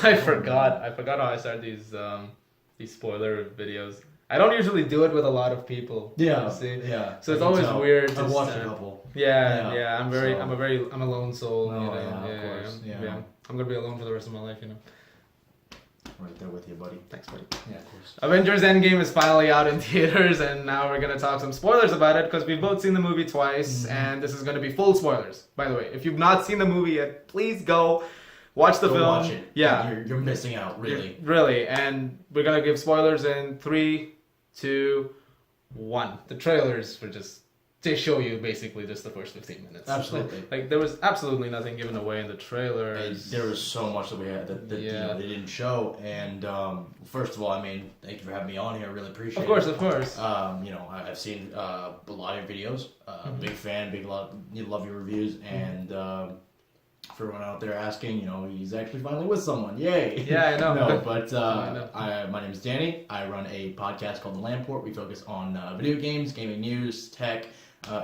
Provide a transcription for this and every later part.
I forgot how I started these spoiler videos. I don't usually do it with a lot of people. Yeah, you see? yeah. So it's always weird. I've watched a couple. Yeah. I'm a lone soul. Oh, you know? yeah, of course. Yeah. I'm gonna be alone for the rest of my life. Right there with you, buddy. Thanks, buddy. Yeah, of course. Avengers Endgame is finally out in theaters, and now we're gonna talk some spoilers about it because we've both seen the movie twice, and this is gonna be full spoilers. By the way, if you've not seen the movie yet, please go watch the film. Watch it. Yeah, you're missing out, really. Really, and we're gonna give spoilers in 3, 2, 1. The trailers were just. They show you basically just the first 15 minutes. Absolutely. Like there was absolutely nothing given away in the trailers. There was so much that we had that they didn't show. And first of all, I mean, thank you for having me on here. I really appreciate it. Of course. I've seen a lot of your videos. Big fan, love your reviews, and for everyone out there asking, he's actually finally with someone. Yay! Yeah, I know. No, but my name is Danny. I run a podcast called The Lamport. We focus on video games, gaming news, tech.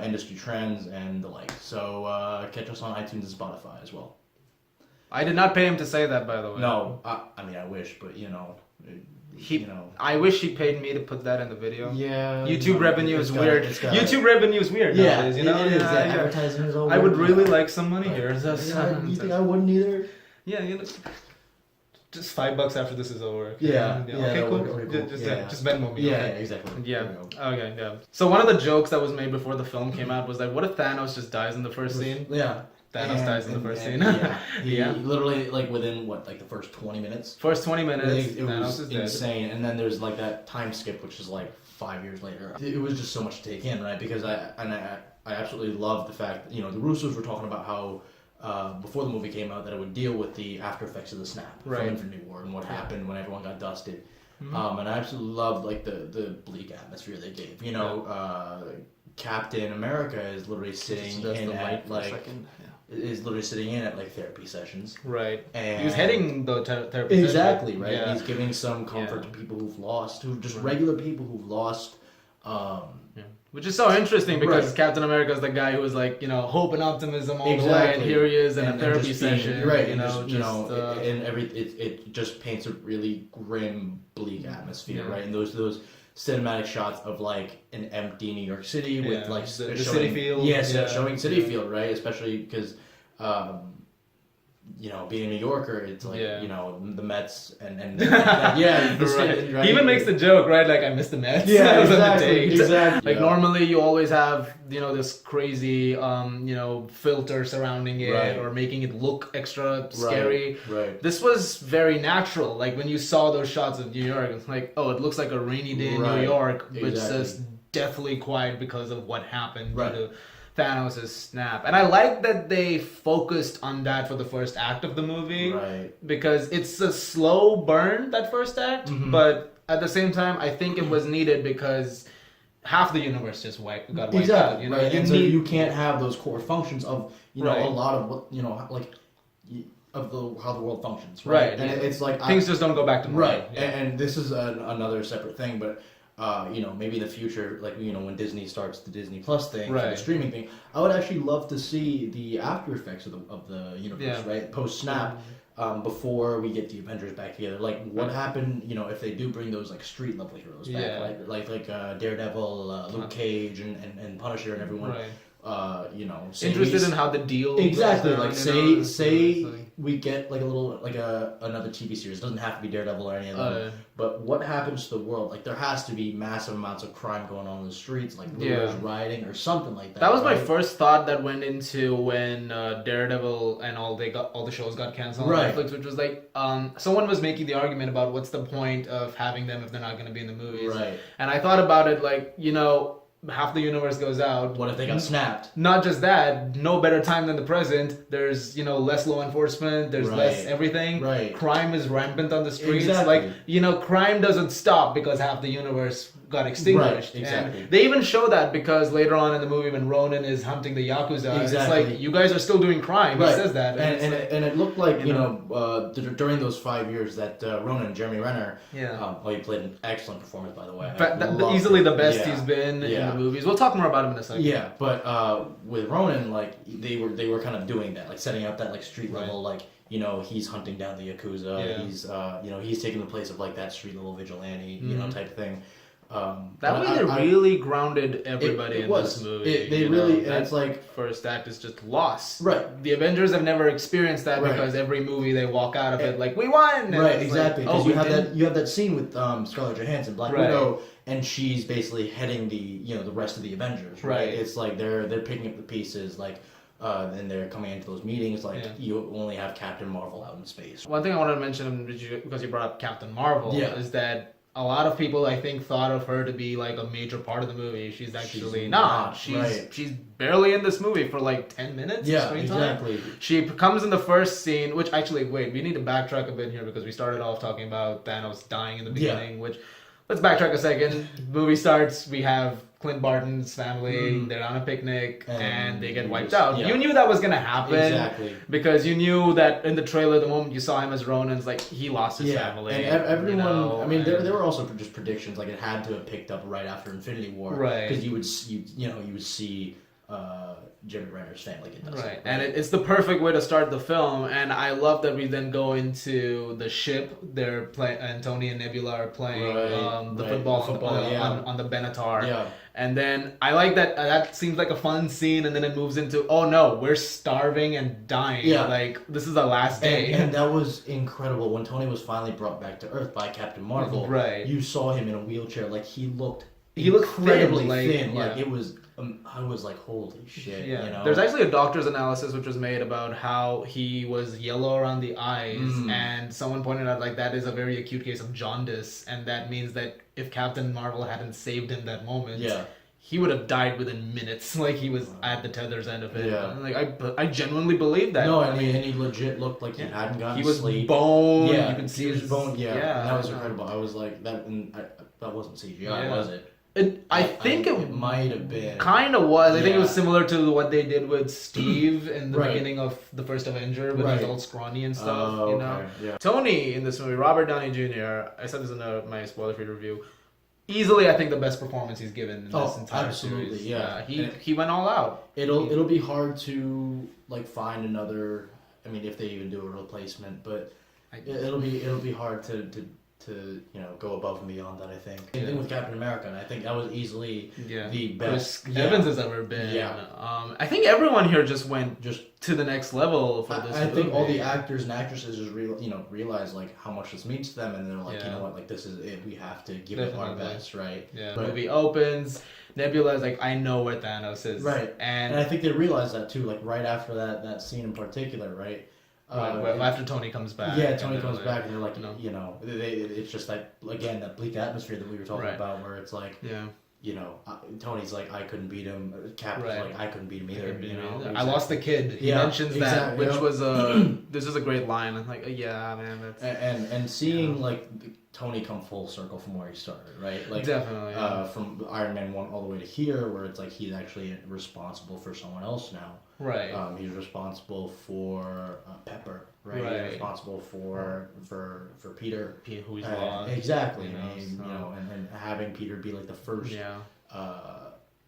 Industry trends and the like. So catch us on iTunes and Spotify as well. I did not pay him to say that, by the way. No, I mean I wish, but I wish he paid me to put that in the video. Yeah. YouTube revenue is weird. YouTube revenue is weird nowadays, It is. Advertising is all I would weird. really like some money here. You think I wouldn't either? Yeah, just $5 after this is over. Yeah. Okay, cool. Just Venmo me. Yeah, okay? exactly. Yeah. Okay, yeah. So one of the jokes that was made before the film came out was like, what if Thanos just dies in the first scene? Yeah. Thanos dies in the first scene. He literally, within, the first 20 minutes? First 20 minutes, it Thanos was is dead. insane. And then there's, that time skip, which is, 5 years later. It was just so much to take in, right? Because I absolutely love the fact that, the Russos were talking about how before the movie came out that it would deal with the after effects of the snap from Infinity War and what happened when everyone got dusted. And I absolutely loved the bleak atmosphere they gave. Captain America is literally sitting in at therapy sessions. Right. And he was heading the therapy session. Exactly, right? Yeah. He's giving some comfort to people regular people who've lost. Which is so interesting because Captain America is the guy who was hope and optimism all the way, and here he is in a therapy session. Right, it just paints a really grim, bleak atmosphere, right? And those cinematic shots of an empty New York City with the showing, City Field. Showing City Field, right? Especially because being a New Yorker, it's the Mets and He even makes the joke, right? I miss the Mets. Yeah, exactly. Normally you always have this crazy filter surrounding it or making it look extra scary. Right. This was very natural. When you saw those shots of New York, it's it looks like a rainy day in New York, but it's just deathly quiet because of what happened. Right. Thanos' snap. And I like that they focused on that for the first act of the movie. Right. Because it's a slow burn, that first act, but at the same time, I think it was needed because half the universe just got wiped out. Right. And so you can't have those core functions of, a lot of what, how the world functions. Right. And it's things just don't go back to normal. Right. Yeah. And this is another separate thing, but maybe in the future, when Disney starts the Disney Plus thing, the streaming thing, I would actually love to see the after effects of the universe, right? Post snap, before we get the Avengers back together. What happened, if they do bring those street level heroes back, like Daredevil, Luke Cage, and Punisher, and everyone. Right. Interested in how the deal exactly say we get another TV series. It doesn't have to be Daredevil or any of them. But what happens to the world? There has to be massive amounts of crime going on in the streets, looters rioting or something like that. That was my first thought that went into when Daredevil and all the shows got canceled on Netflix, which was someone was making the argument about what's the point of having them if they're not going to be in the movies. Right. And I thought about it half the universe goes out. What if they got snapped? Not just that, no better time than the present. There's, less law enforcement, there's less everything. Right. Crime is rampant on the streets. Exactly. Crime doesn't stop because half the universe got extinguished. Right, exactly. And they even show that because later on in the movie when Ronan is hunting the Yakuza, it's like, you guys are still doing crime. He says that. And it looked like, during those 5 years that Ronan, Jeremy Renner, he played an excellent performance, by the way. Easily the best he's been in the movies. We'll talk more about him in a second. Yeah, but with Ronan, like, they were kind of doing that, like setting up that like street level, like, he's hunting down the Yakuza. He's he's taking the place of like that street level vigilante, type thing. That way they really grounded everybody in this movie. They really, and it's like first act is just loss. Right. The Avengers have never experienced that because every movie they walk out of it like, we won. Right, exactly. Because you have that scene with Scarlett Johansson, Black Widow, and she's basically heading the rest of the Avengers. Right. It's like they're picking up the pieces, like. And they're coming into those meetings, like, you only have Captain Marvel out in space. One thing I wanted to mention, because you brought up Captain Marvel, is that a lot of people, I think, thought of her to be, like, a major part of the movie. She's actually not. She's barely in this movie for, like, 10 minutes of screen time. Exactly. She comes in the first scene, which, actually, wait, we need to backtrack a bit here, because we started off talking about Thanos dying in the beginning, which... Let's backtrack a second. Movie starts, we have Clint Barton's family, they're on a picnic, and they get wiped out. You knew that was going to happen. Exactly. Because you knew that in the trailer, the moment you saw him as Ronan, it's like, he lost his family. And everyone, I mean, there were also just predictions, like, it had to have picked up right after Infinity War. Right. Because you would see Jeremy Renner's family get done. Right, and it's the perfect way to start the film, and I love that we then go into the ship. They're playing, and Tony and Nebula are playing the football on the Benatar. Yeah. And then I like that. That seems like a fun scene, and then it moves into, oh no, we're starving and dying. Yeah. Like, this is the last day. And that was incredible. When Tony was finally brought back to Earth by Captain Marvel, you saw him in a wheelchair. Like, he looked incredibly thin. Like, it was... I was like, holy shit. Yeah. There's actually a doctor's analysis which was made about how he was yellow around the eyes, and someone pointed out, like, that is a very acute case of jaundice, and that means that if Captain Marvel hadn't saved him that moment, he would have died within minutes. Like, he was at the tether's end of it. Yeah. Like, I genuinely believe that. No, and he legit looked like he hadn't gotten sleep. He was bone. Yeah, you can see his bone. Yeah, that was incredible. I was like, that wasn't CGI, was it? I think it might have been. Kind of was. I think it was similar to what they did with Steve in the beginning of the first Avenger, but he's all scrawny and stuff, Yeah. Tony in this movie, Robert Downey Jr., I said this in my spoiler-free review, easily, I think, the best performance he's given in this entire series. Yeah. He went all out. It'll be hard to, like, find another, I mean, if they even do a replacement, but it'll be hard to go above and beyond that, I think. Same thing with Captain America, and I think that was easily the best Chris Evans has ever been. Yeah. I think everyone here just went to the next level for this movie. I think all the actors and actresses just realize, like, how much this means to them, and they're like, you know what, like, this is it. We have to give it our best, right? Yeah. The movie opens. Nebula is like, I know where Thanos is. Right. And I think they realize that too, like, right after that scene in particular, right? After Tony comes back. Yeah, Tony comes back, and they're like, it's just that, again, that bleak atmosphere that we were talking about, where it's like, Tony's like, I couldn't beat him. Cap was like, I couldn't beat him either. Exactly. I lost the kid. He mentions that, which was this is a great line. I'm like, yeah, man, that's and seeing like Tony come full circle from where he started, right? Like, definitely. From Iron Man 1 all the way to here, where it's like he's actually responsible for someone else now. Right. He's responsible for Pepper, right? He's responsible for Peter, who he's lost. Exactly. And having Peter be like the first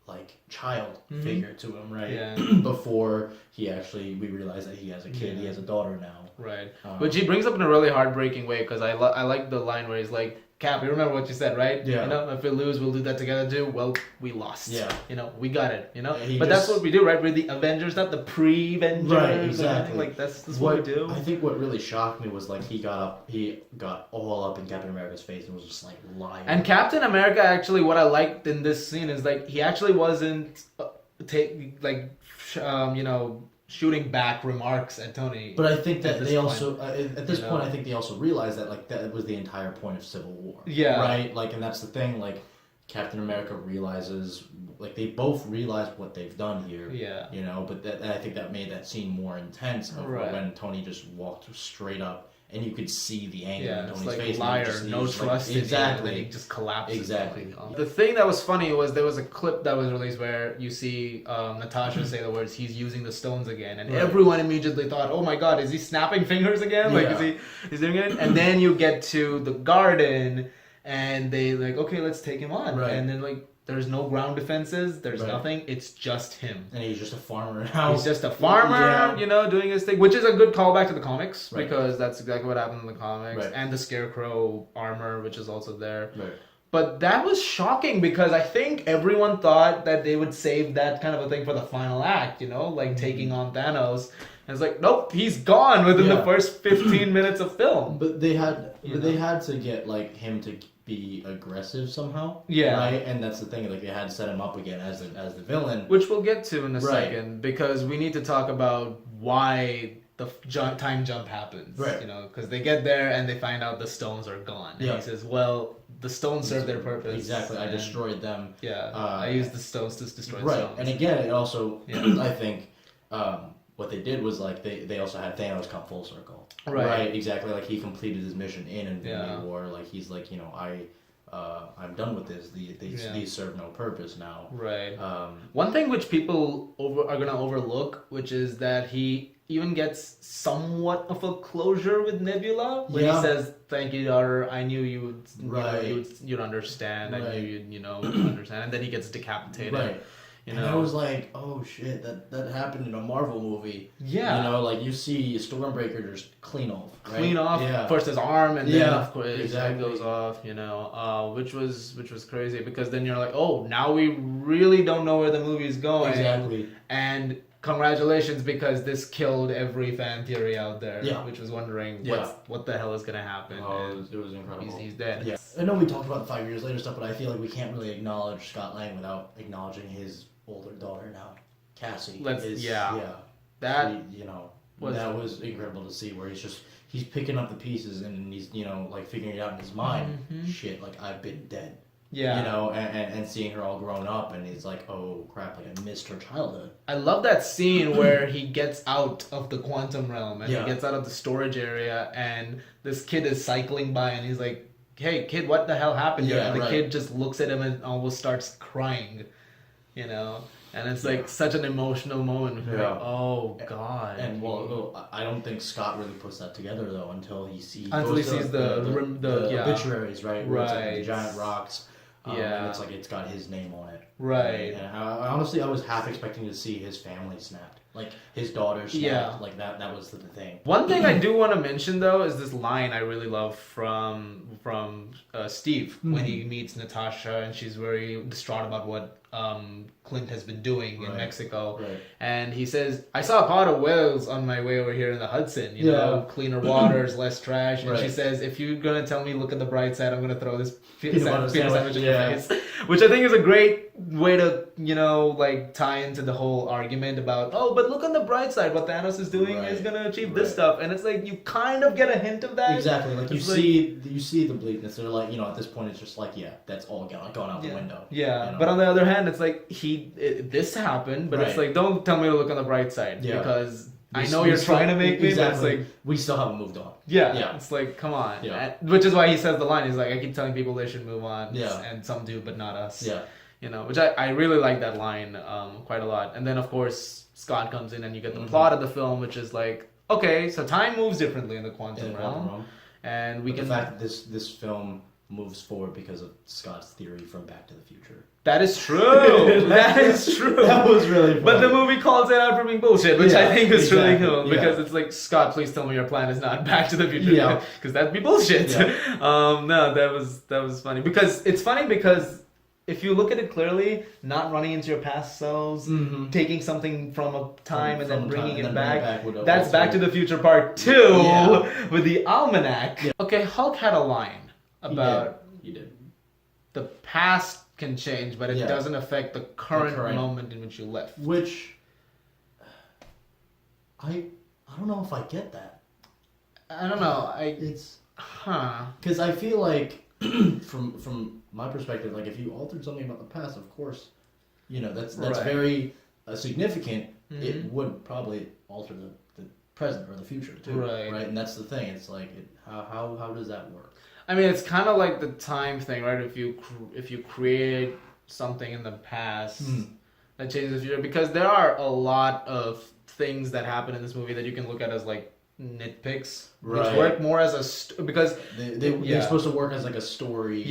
like child figure to him, right? Yeah. Before we realize that he has a kid, he has a daughter now. Right. Which he brings up in a really heartbreaking way, because I like the line where he's like, Cap, you remember what you said, right? Yeah. If we lose, we'll do that together too. Well, we lost. Yeah. We got it. But that's what we do, right? We're the Avengers, not the pre-Avengers. Right. Exactly. Like that's what we do. I think what really shocked me was like he got all up in Captain America's face and was just like lying. And Captain America, actually, what I liked in this scene is like he actually wasn't shooting back remarks at Tony. But I think that they also, at this point, I think they also realized that, like, that was the entire point of Civil War. Yeah. Right? Like, and that's the thing, like, Captain America realizes, like, they both realize what they've done here. Yeah. But I think that made that scene more intense when Tony just walked straight up and you could see the anger in Tony's it's like face. liar, no trust in exactly. him, and he just collapses. Exactly. The thing that was funny was there was a clip that was released where you see Natasha say the words, "He's using the stones again," and everyone immediately thought, "Oh my God, is he snapping fingers again? Like, is he doing it?" And then you get to the garden, and they like, "Okay, let's take him on," and then like. There's no ground defenses. There's nothing. It's just him. And he's just a farmer now. He's just a farmer, doing his thing, which is a good callback to the comics because that's exactly what happened in the comics. And the Scarecrow armor, which is also there. But that was shocking because I think everyone thought that they would save that kind of a thing for the final act, like taking on Thanos. And it's like, nope, he's gone within the first 15 minutes of film. But they had to get like him to be aggressive somehow. Right? And that's the thing, like they had to set him up again as the villain. Which we'll get to in a second, because we need to talk about why the time jump happens. Because they get there and they find out the stones are gone. And he says, well, the stones serve their purpose. Exactly, I destroyed them. I used the stones to destroy the stones. And again, it also, I think, what they did was like they also had Thanos come full circle. Right, exactly. Like he completed his mission in Infinity War. Like he's like, I'm done with this. These serve no purpose now. Right. One thing which people are gonna overlook, which is that he even gets somewhat of a closure with Nebula when he says, "Thank you, daughter. I knew you would, you'd understand. I knew you'd, understand." And then he gets decapitated. Right. And I was like, oh shit, that happened in a Marvel movie. Like you see Stormbreaker just clean off. Right? Clean off first his arm, and then of course his head goes off. Which was crazy because then you're like, oh, now we really don't know where the movie's going. Exactly. And congratulations, because this killed every fan theory out there, which was wondering what the hell is gonna happen. Oh, it was incredible. He's dead. Yeah. I know we talked about the 5 years later stuff, but I feel like we can't really acknowledge Scott Lang without acknowledging his older daughter now, Cassie. That was incredible to see, where he's picking up the pieces and he's like figuring it out in his mind. Shit, like I've been dead. And seeing her all grown up, and he's like, oh crap, like I missed her childhood. I love that scene where he gets out of the quantum realm and he gets out of the storage area, and this kid is cycling by, and he's like, hey kid, what the hell happened here? And the kid just looks at him and almost starts crying. And it's like such an emotional moment. Like, oh God. And I don't think Scott really puts that together though until he sees the obituaries, right? Where it's like the giant rocks. And it's like it's got his name on it. Right. And I honestly was half expecting to see his family snapped. Like his daughter snapped. Like that was the thing. One thing I do want to mention though is this line I really love from Steve when he meets Natasha, and she's very distraught about what Clint has been doing in Mexico. And he says, I saw a pot of whales on my way over here in the Hudson, cleaner waters, less trash. And she says, if you're going to tell me look at the bright side, I'm going to throw this peanut sandwich in your face. Which I think is a great way to, like tie into the whole argument about, oh, but look on the bright side, what Thanos is doing is going to achieve this stuff. And it's like, you kind of get a hint of that. Exactly. Like you see the bleakness. They're like, at this point it's just like, that's all gone out the window. Yeah. But on the other hand, it's like, this happened, but it's like, don't tell me to look on the bright side because I know you're trying to make me, but it's like, we still haven't moved on. Yeah. It's like, come on. Yeah. Which is why he says the line, he's like, I keep telling people they should move on. And some do, but not us. Yeah. Which I really like that line quite a lot. And then, of course, Scott comes in and you get the plot of the film, which is like, okay, so time moves differently in the quantum realm. And the fact that this film moves forward because of Scott's theory from Back to the Future. That is true. That is true. That was really funny. But the movie calls it out for being bullshit, which I think is really cool because it's like, Scott, please tell me your plan is not Back to the Future, because that'd be bullshit. No, that was funny because it's funny because if you look at it clearly, not running into your past selves, taking something from a time and then bringing it back, that's Back to the Future Part 2 with the almanac. Okay, Hulk had a line about he did. The past can change, but it doesn't affect the current moment in which you left. Which I don't know if I get that. I don't know. Because I feel like from my perspective, like if you altered something about the past, of course, that's very significant. It would probably alter present or the future too, right? And that's the thing. It's like, how does that work? I mean, it's kind of like the time thing, right? If you create something in the past that changes the future, because there are a lot of things that happen in this movie that you can look at as like nitpicks, which work more as because they're supposed to work as like a story,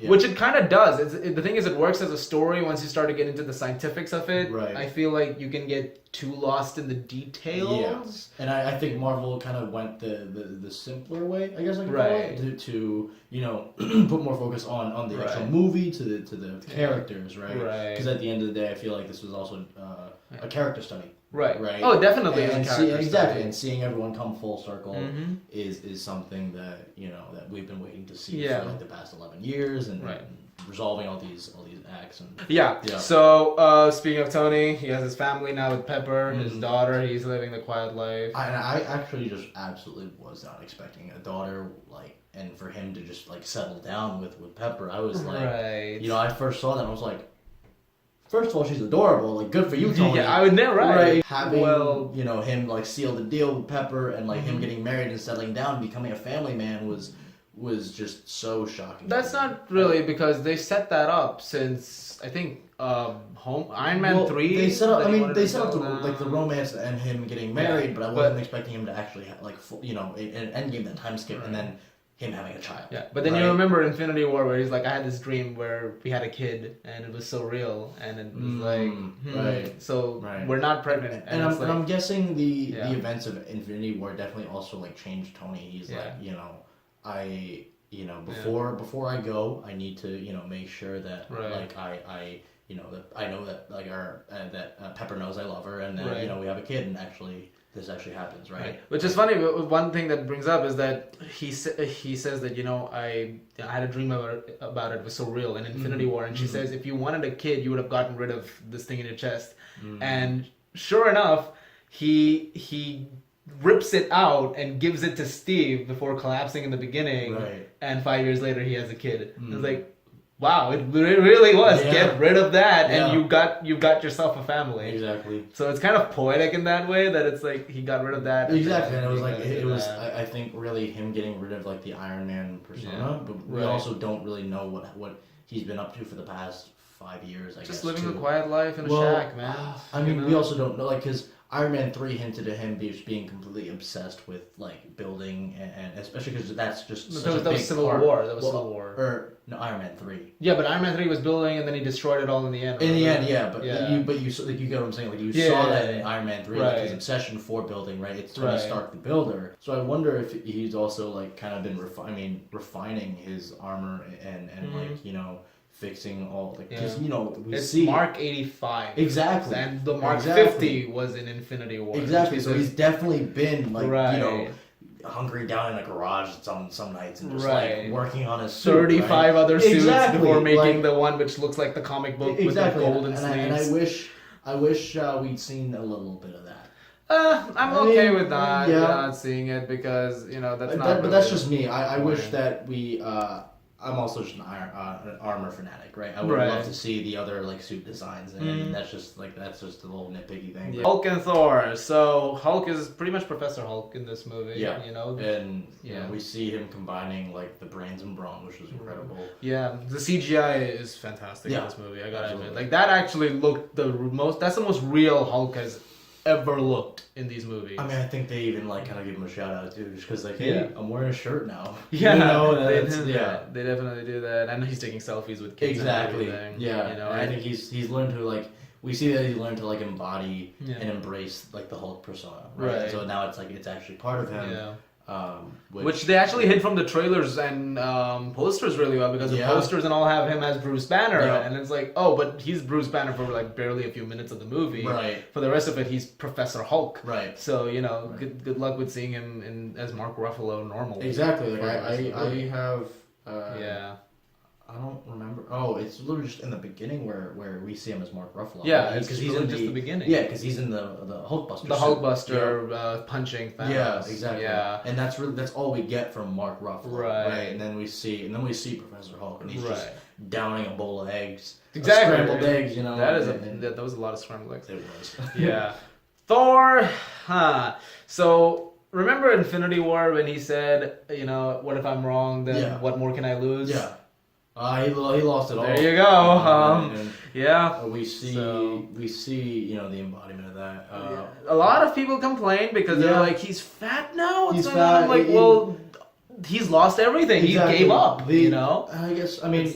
which it kind of does. The thing is, it works as a story once you start to get into the scientifics of it. I feel like you can get too lost in the details. And I think Marvel kind of went the simpler way, I guess I could call it, to put more focus on the actual movie, to the characters, right? Because at the end of the day, I feel like this was also a character study. Right. Oh, definitely. Exactly. And seeing everyone come full circle is something that that we've been waiting to see for like the past 11 years, and resolving all these acts. And So speaking of Tony, he has his family now with Pepper, his daughter. He's living the quiet life. I actually just absolutely was not expecting a daughter, and for him to just like settle down with Pepper. I was like, I first saw that and I was like, first of all, she's adorable. Like, good for you, Tony. Yeah, I would never. Right. Having him like seal the deal with Pepper, and like him getting married and settling down, becoming a family man was just so shocking. That's not really, because they set that up since I think Iron Man 3. They set up. They set up the romance and him getting married, but I wasn't expecting him to actually have, in Endgame, that time skip, and then him having a child. Yeah, but then you remember Infinity War, where he's like, I had this dream where we had a kid, and it was so real, and it was we're not pregnant. And I'm guessing the events of Infinity War definitely also like changed Tony. He's like, before I go, I need to make sure that that I know that that Pepper knows I love her, and that we have a kid, and this actually happens, right? Which is funny. But one thing that brings up is that he says that I had a dream about it. It was so real in Infinity War, and she says, if you wanted a kid, you would have gotten rid of this thing in your chest. And sure enough, he rips it out and gives it to Steve before collapsing in the beginning. And 5 years later, he has a kid. It's like, wow, it really was. Get rid of that, and you got yourself a family. Exactly. So it's kind of poetic in that way, that it's like he got rid of that. Exactly, and it was like I think really him getting rid of like the Iron Man persona, but we also don't really know what he's been up to for the past 5 years. I guess just living a quiet life in a shack, man. I mean, we also don't know, because Iron Man 3 hinted at him being completely obsessed with like building, and especially because that's just that was Civil War. That was Civil War. Or no, Iron Man 3. Yeah, but Iron Man 3 was building, and then he destroyed it all in the end. In the end, yeah, but you get what I'm saying. Like you saw that in Iron Man 3, like his obsession for building, right? It's Tony Stark, the builder. So I wonder if he's also like kind of been refining his armor and fixing all because it's Mark 85 exactly, and the Mark 50 was in Infinity War. Exactly. So he's definitely been like hunkering down in a garage some nights and just like working on his suit, 35 other suits before making the one which looks like the comic book with the golden sleeves. And I wish we'd seen a little bit of that. I'm okay with that. Not seeing it, because that's not. But that's just me. I wish that we. I'm also just an armor fanatic, right? I would love to see the other like suit designs, and that's just a little nitpicky thing. Yeah. Hulk and Thor. So Hulk is pretty much Professor Hulk in this movie. Yeah, and we see him combining like the brains and brawn, which was incredible. Yeah, the CGI is fantastic in this movie. I gotta admit, like that actually looked That's the most real Hulk has ever looked in these movies. I mean, I think they even like kind of give him a shout out too, just because like, hey, I'm wearing a shirt now. Yeah, they definitely do that. And he's taking selfies with kids. Exactly. And I think he's learned to like. We see that he learned to like embody and embrace like the Hulk persona, right? So now it's like it's actually part of him. Yeah. Which they actually hid from the trailers and posters really well, because the posters and all have him as Bruce Banner, and it's like, oh, but he's Bruce Banner for like barely a few minutes of the movie. Right. For the rest of it, he's Professor Hulk. Right. So good luck with seeing him as Mark Ruffalo normal. Exactly. Like I have. I don't remember. Oh, it's literally just in the beginning where we see him as Mark Ruffalo. Yeah, because he's in the beginning. Yeah, because he's in the Hulkbuster. The Hulkbuster punching Thanos. Yeah, exactly. Yeah, and that's all we get from Mark Ruffalo. Right. And then we see Professor Hulk, and he's just downing a bowl of eggs. Exactly. Scrambled eggs. That was a lot of scrambled eggs. It was. Yeah. Thor, So remember Infinity War when he said, what if I'm wrong? Then what more can I lose? Yeah. He lost it all. There you go. Yeah. We see the embodiment of that. A lot of people complain because they're like, he's fat now. He's fat. I'm like, well, he's lost everything. Exactly. He gave up. I guess. I mean,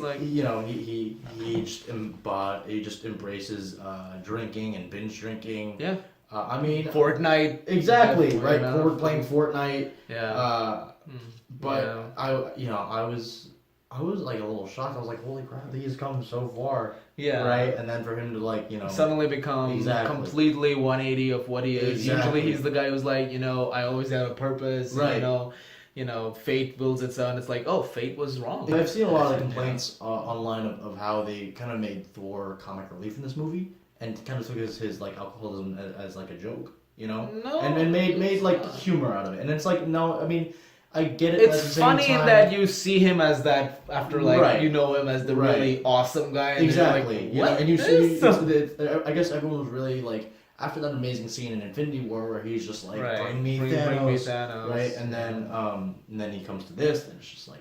he just embraces drinking and binge drinking. Yeah. Fortnite. Exactly. Right. Playing Fortnite. Yeah. But I was like a little shocked. I was like, holy crap, he has come so far. Yeah. Right? And then for him to suddenly become completely 180 of what he is. Exactly. Usually he's the guy who's like, I always have a purpose. Right. Fate builds itself, and it's like, oh, fate was wrong. I've seen a lot of complaints online of how they kind of made Thor comic relief in this movie and kind of took his like alcoholism as like a joke, No. And made like humor out of it. And it's like, no, I mean, I get it. It's funny that you see him as that after you know him as the really awesome guy. And exactly. You're like, and you see, I guess everyone was really like after that amazing scene in Infinity War where he's just like, bring me Thanos, right? And then he comes to this, and it's just like,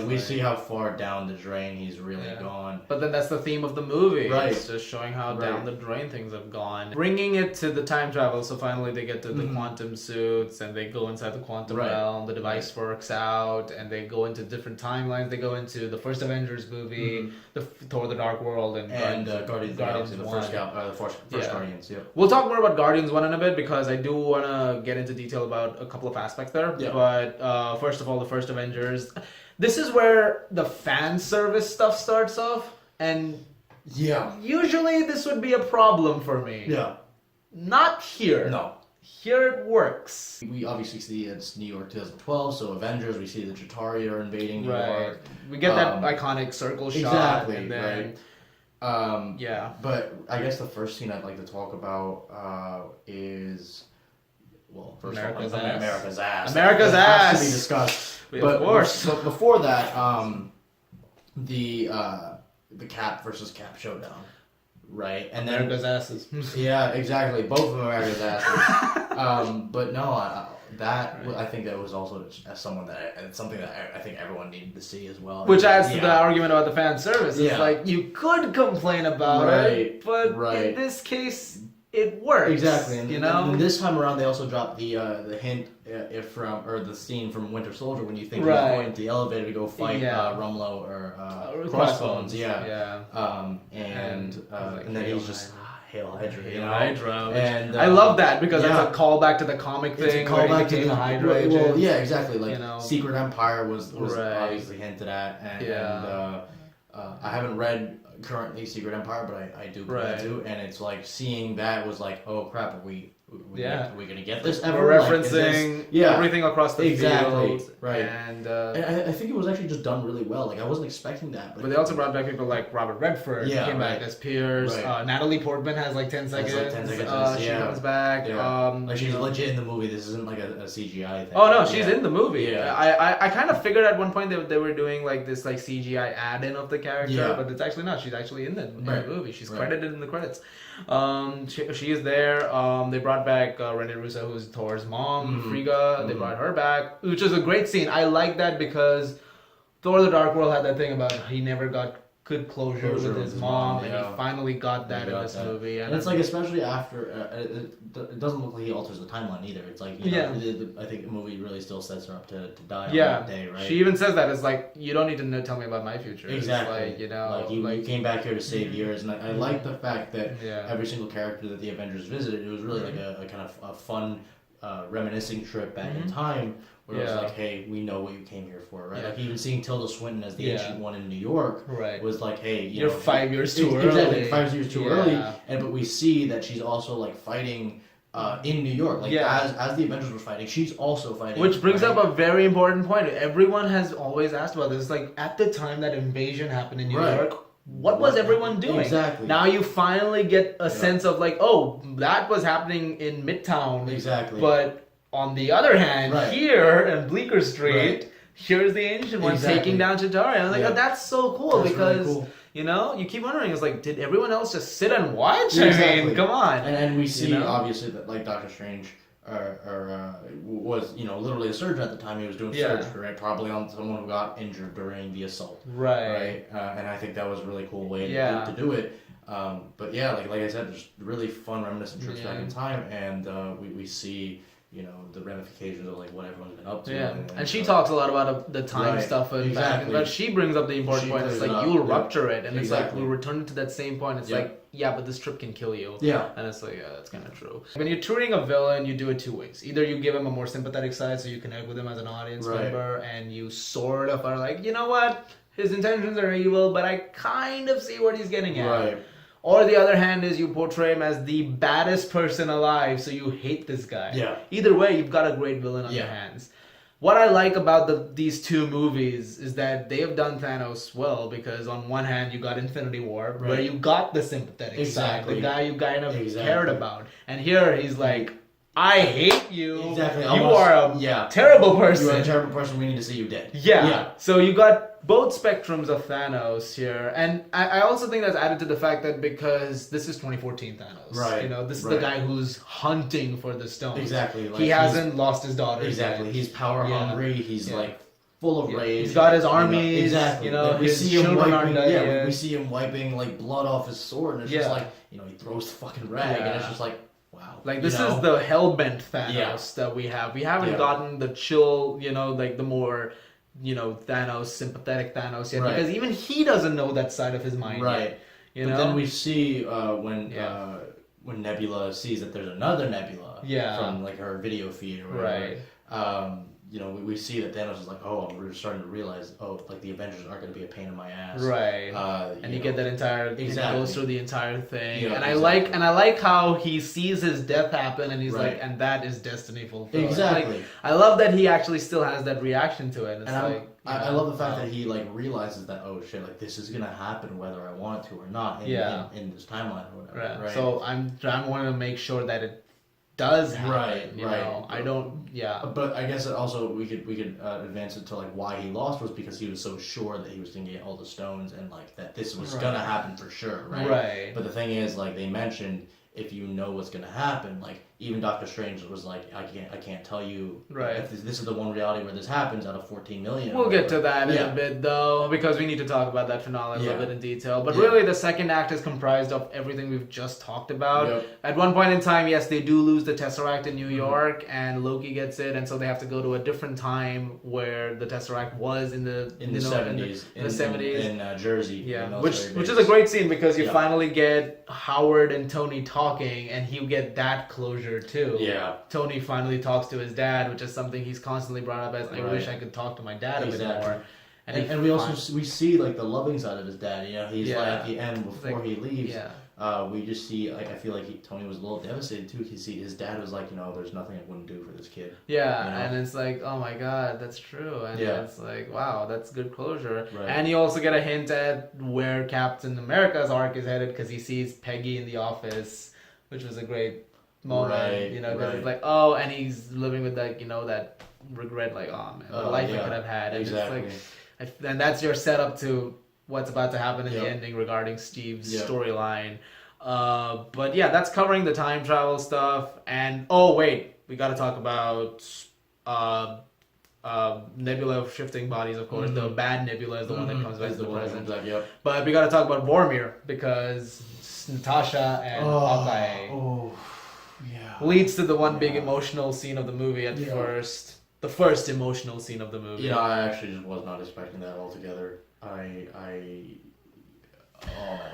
we see how far down the drain he's really gone. But then that's the theme of the movie. Right. It's just showing how down the drain things have gone. Bringing it to the time travel, so finally they get to the quantum suits, and they go inside the quantum realm, the device works out, and they go into different timelines. They go into the first Avengers movie, the Thor the Dark World, and Guardians of the Galaxy, the first Guardians, yeah. We'll talk more about Guardians 1 in a bit because I do want to get into detail about a couple of aspects there. Yeah. But first of all, the first Avengers. This is where the fan service stuff starts off, and usually this would be a problem for me. Yeah. Not here. No. Here it works. We obviously see it's New York 2012, so Avengers, we see the Chitauri are invading New York. We get that iconic circle shot. Exactly, and then, right. But I guess the first scene I'd like to talk about is, first America's of all, ass. America's ass. America's that ass has to be discussed. Of course. But before that, the Cap versus Cap showdown, right? And America's asses. Yeah, exactly. Both of America's asses. But no, I think that was also something that I think everyone needed to see as well. Which adds to the argument about the fan service. It's like you could complain about it, but in this case, it works. Exactly, and this time around, they also dropped the hint or the scene from Winter Soldier when you think he's going to the elevator to go fight Rumlow or Crossbones. Yeah. And then he's just. Hail Hydra, and I love that because it's a callback to the comic thing. It's a callback to the Hydra. Exactly. Like Secret Empire was obviously hinted at, and I haven't read currently Secret Empire, but I do plan to, and it's like seeing that was like, oh crap, are we gonna get this ever? We're referencing everything across the field. Right. And I think it was actually just done really well. Like I wasn't expecting that. But they also brought back people like Robert Redford. Came back as Piers. Natalie Portman has like 10 seconds. She comes back. She's legit in the movie. This isn't like a CGI thing. Oh no, she's in the movie. Yeah. I kind of figured at one point they were doing like this like CGI add-in of the character, but it's actually not. She's actually in the movie. She's credited in the credits. She is there. They brought back Rene Russo, who's Thor's mom, Frigga. They brought her back, which is a great scene. I like that because Thor: The Dark World had that thing about he never got good closure with his mom, and he finally got that in this movie. And it's like, especially after, it doesn't look like he alters the timeline either. It's like, I think the movie really still sets her up to die on that day, right? She even says that. It's like, you don't need to tell me about my future. Exactly. It's like, you came back here to save yours, and I like the fact that every single character that the Avengers visited, it was really like a kind of a fun, reminiscing trip back in time. Where it was like, hey, we know what you came here for, right? Like even seeing Tilda Swinton as the Ancient One in New York was like, hey, you're 5 years too early. Exactly, 5 years too early. But we see that she's also like fighting in New York. Like as the Avengers were fighting, she's also fighting. Which brings up a very important point. Everyone has always asked about this. Like at the time that invasion happened in New York, what was everyone doing? Exactly. Now you finally get a sense of like, oh, that was happening in Midtown. Exactly. But on the other hand, here in Bleecker Street, here's the Ancient One taking down Chitauri. I was like, oh, that's so cool because, You know, you keep wondering, it's like, did everyone else just sit and watch? I mean, come on. And we see, obviously, that, like, Doctor Strange was, literally a surgeon at the time. He was doing surgery, right? Probably on someone who got injured during the assault. Right. And I think that was a really cool way to do it. But yeah, like I said, there's really fun reminiscent trips back in time, and we see the ramifications of like what everyone's been up to. Yeah, and she talks a lot about the time stuff, and but she brings up the important point. It's like you'll rupture it, and it's like we'll return to that same point. It's like but this trip can kill you. Yeah, and it's like that's kind of true. When you're treating a villain, you do it two ways. Either you give him a more sympathetic side, so you connect with him as an audience member, and you sort of are like, you know what, his intentions are evil, but I kind of see what he's getting at. Right. Or the other hand is you portray him as the baddest person alive, so you hate this guy. Yeah. Either way, you've got a great villain on your hands. What I like about these two movies is that they have done Thanos well, because on one hand you got Infinity War, where you got the sympathetic side, the guy you kind of cared about. And here he's like, I hate you. Exactly. You are a terrible person. You are a terrible person. We need to see you dead. Yeah. So you got both spectrums of Thanos here, and I also think that's added to the fact that because this is 2014 Thanos, right? This is the guy who's hunting for the stone. Exactly. Like he hasn't lost his daughter. Exactly. Yet. He's power hungry. He's like full of rage. He's got his armies. Exactly. We see him wiping. We see him wiping like blood off his sword, and it's just like he throws the fucking rag, and it's just like. Wow. Like this is the hellbent Thanos that we have. We haven't gotten the chill, like the more, Thanos, sympathetic Thanos yet, because even he doesn't know that side of his mind yet. But then we see when Nebula sees that there's another Nebula from like her video feed or whatever. Right. We see that Thanos is like, we're starting to realize, like the Avengers aren't going to be a pain in my ass, right? And you get that entire, he goes through the entire thing, and I like how he sees his death happen, and he's like, and that is destiny fulfilled. Exactly. Like, I love that he actually still has that reaction to it. It's I love the fact that he like realizes that like this is gonna happen whether I want to or not in this timeline or whatever. Right. So I'm wanting to make sure that it does happen, you know. I don't. But I guess also we could advance it to like why he lost was because he was so sure that he was going to get all the stones and like that this was gonna happen for sure, right? Right. But the thing is, like they mentioned, if you know what's gonna happen, like even Doctor Strange was like, I can't tell you. Right. If this is the one reality where this happens out of 14 million. We'll get to that in a bit though, because we need to talk about that finale a little bit in detail. But really, the second act is comprised of everything we've just talked about. Yep. At one point in time, yes, they do lose the Tesseract in New York, and Loki gets it, and so they have to go to a different time where the Tesseract was in the 70s. In the 70s in Jersey. Yeah, which is a great scene because you finally get Howard and Tony talking, and you get that closure too. Yeah. Tony finally talks to his dad, which is something he's constantly brought up as, I wish I could talk to my dad a bit more. And we also we see like the loving side of his dad. He's like at the end before he leaves. We just see like I feel like Tony was a little devastated too. You see his dad was like, there's nothing I wouldn't do for this kid. Yeah, and it's like, oh my god, that's true. And it's like, wow, that's good closure. Right. And you also get a hint at where Captain America's arc is headed because he sees Peggy in the office, which was a great moment, because it's like, and he's living with that, that regret, like, oh man, the life I could have had, and it's like, and that's your setup to what's about to happen in the ending regarding Steve's storyline. But yeah, that's covering the time travel stuff, and we got to talk about Nebula shifting bodies, of course. The bad Nebula is the one that comes back to the present. But we got to talk about Vormir because Natasha and Hawkeye. Leads to the one big emotional scene of the movie at first. The first emotional scene of the movie. I actually just was not expecting that altogether. I'm at a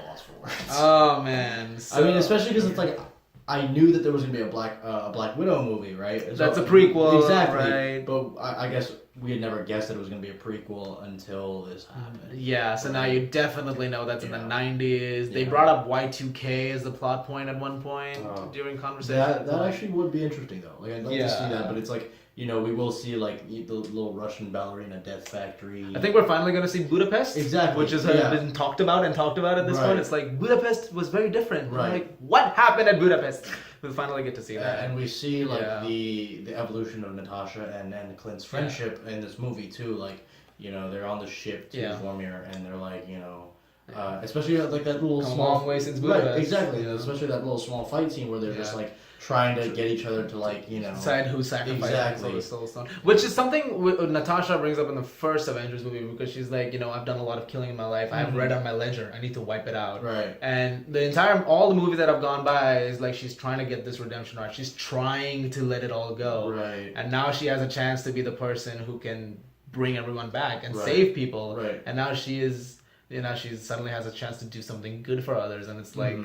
loss for words. Oh man! I mean, especially because it's like I knew that there was gonna be a Black Widow movie, right? That's a prequel, exactly. Right? But I guess we had never guessed that it was gonna be a prequel until this happened. Yeah, so now you definitely know that's in the 90s. They brought up Y2K as the plot point at one point during conversation. That actually would be interesting though. Like I'd like to see that, but it's like. We will see like the little Russian ballerina death factory. I think we're finally going to see Budapest, exactly, which has been talked about at this point. It's like Budapest was very different. Right. Like what happened at Budapest? We'll finally get to see that, and we see like the evolution of Natasha and Clint's friendship in this movie too. Like they're on the ship to Vormir, and they're like Especially like that little Come small a long way since Budapest. Right, exactly. You know? Especially that little small fight scene where they're just like trying to get each other to like, you know, decide who sacrificed exactly. the Soul Stone, which is something Natasha brings up in the first Avengers movie, because she's like, you know, I've done a lot of killing in my life. I have red on my ledger. I need to wipe it out. Right. And all the movies that have gone by is like she's trying to get this redemption arc. She's trying to let it all go. Right. And now she has a chance to be the person who can bring everyone back and save people. Right. And now she is, you know, she suddenly has a chance to do something good for others, and it's like.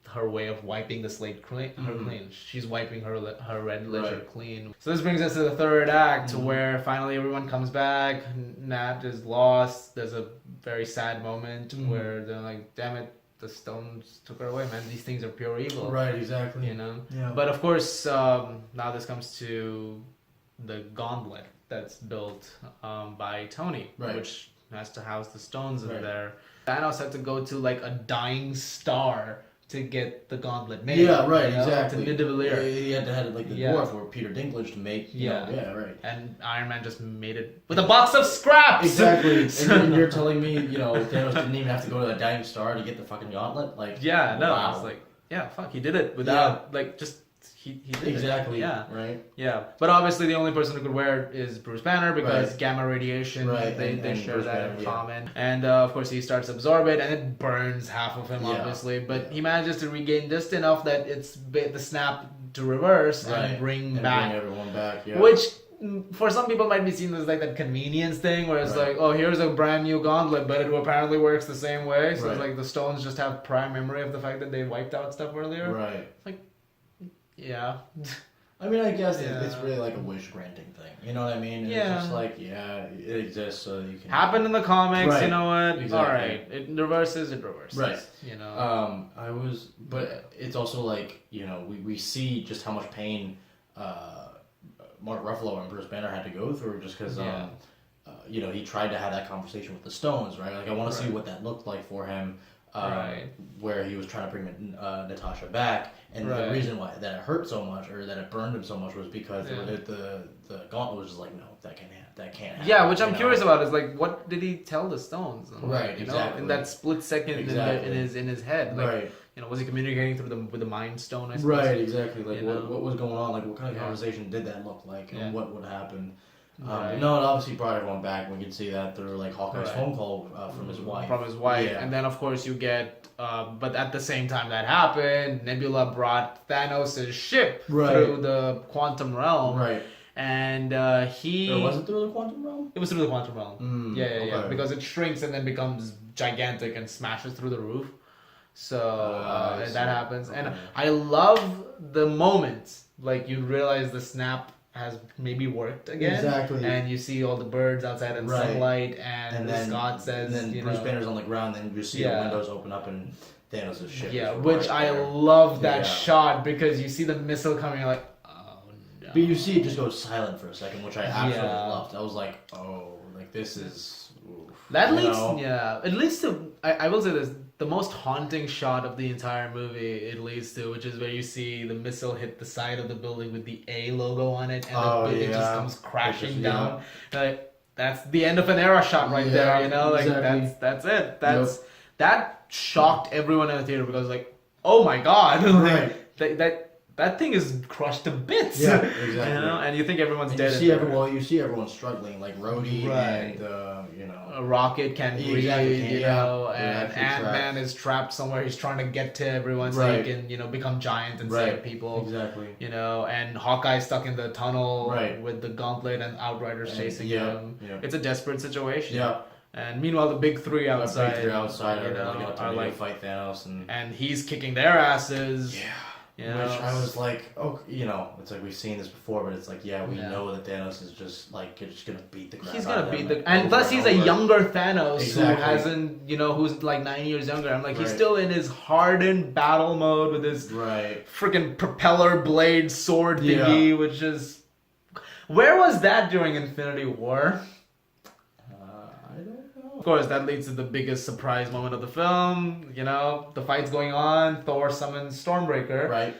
Her way of wiping the slate clean. She's wiping her red ledger clean. So this brings us to the third act, where finally everyone comes back. Nat is lost. There's a very sad moment where they're like, "Damn it, the stones took her away, man. These things are pure evil." Right, exactly. You know. Yeah. But of course, now this comes to the gauntlet that's built by Tony, which has to house the stones in there. Thanos had to go to like a dying star to get the gauntlet made. Yeah, right, you know, exactly. To Nidavellir. He had to have like the dwarf or Peter Dinklage to make. You know, right. And Iron Man just made it with a box of scraps. Exactly. And you're telling me, you know, Thanos didn't even have to go to a dying star to get the fucking gauntlet? Like, I was like, fuck, he did it without like just. He did exactly. It. Yeah. Right. Yeah. But obviously the only person who could wear it is Bruce Banner, because gamma radiation, they share Bruce that Banner, in common. And of course he starts to absorb it, and it burns half of him, obviously. But he manages to regain just enough that it's the snap to reverse and bring everyone back. Yeah. Which for some people might be seen as like that convenience thing, where it's like, oh, here's a brand new gauntlet, but it apparently works the same way. So it's like the stones just have prior memory of the fact that they wiped out stuff earlier. Right. It's like, yeah. I mean, I guess it's really like a wish granting thing. You know what I mean? Yeah. It's just like, it exists so you can... Happened in the comics, right. You know what? Exactly. Alright. It reverses. Right. You know? But it's also like, you know, we see just how much pain Mark Ruffalo and Bruce Banner had to go through just because, you know, he tried to have that conversation with the Stones, right? Like, I want to see what that looked like for him. Where he was trying to bring Natasha back, and the reason why that it hurt so much or that it burned him so much was because the gauntlet was just like, no, that can't happen. Yeah, which I'm curious about is like, what did he tell the Stones? Right, you exactly. know, in that split second in his head, like, you know, was he communicating through with the Mind Stone? I suppose? Right, exactly. Like, what was going on? Like, what kind of Yeah. conversation did that look like, and what would happen? Right. No, it obviously brought everyone back. We can see that through like Hawkeye's phone call from his wife. From his wife, and then of course you get. But at the same time that happened, Nebula brought Thanos' ship through the quantum realm. Right. And he. Or was it through the quantum realm? It was through the quantum realm. Yeah. Because it shrinks and then becomes gigantic and smashes through the roof. So that happens, and I love the moment like you realize the snap has maybe worked again. Exactly. And you see all the birds outside in sunlight, and then Scott says, and then Bruce Banner's on the ground, and you see the windows open up and Thanos' ship. Yeah, which I love that shot because you see the missile coming, you're like, oh no. But you see it just go silent for a second, which I absolutely loved. I was like, oh, like this is... Oof. That leads to, I will say this, the most haunting shot of the entire movie it leads to, which is where you see the missile hit the side of the building with the A logo on it, and it just comes crashing down. Like, that's the end of an era shot right there, you know? Like, that's it. That shocked everyone in the theater because, like, oh my god. That thing is crushed to bits. Yeah, exactly. You know? And you think everyone's dead. You see everyone struggling, like Rhodey and, you know... A Rocket can't breathe, you know, and Ant-Man is trapped somewhere. He's trying to get to everyone so he can, you know, become giant and save people. Exactly. You know, and Hawkeye's stuck in the tunnel with the gauntlet and Outriders chasing him. Yeah. It's a desperate situation. Yeah. And meanwhile, the big three outside, you know, are like fight Thanos, and he's kicking their asses. Yeah. You know? Which I was like, oh, you know, it's like we've seen this before, but it's like, we know that Thanos is just like just gonna beat the crap. He's gonna beat the, and plus he's a younger Thanos who hasn't, you know, who's like 9 years younger. I'm like, he's still in his hardened battle mode with his freaking propeller blade sword thingy, which is, where was that during Infinity War? Of course, that leads to the biggest surprise moment of the film. You know, the fight's going on. Thor summons Stormbreaker. Right.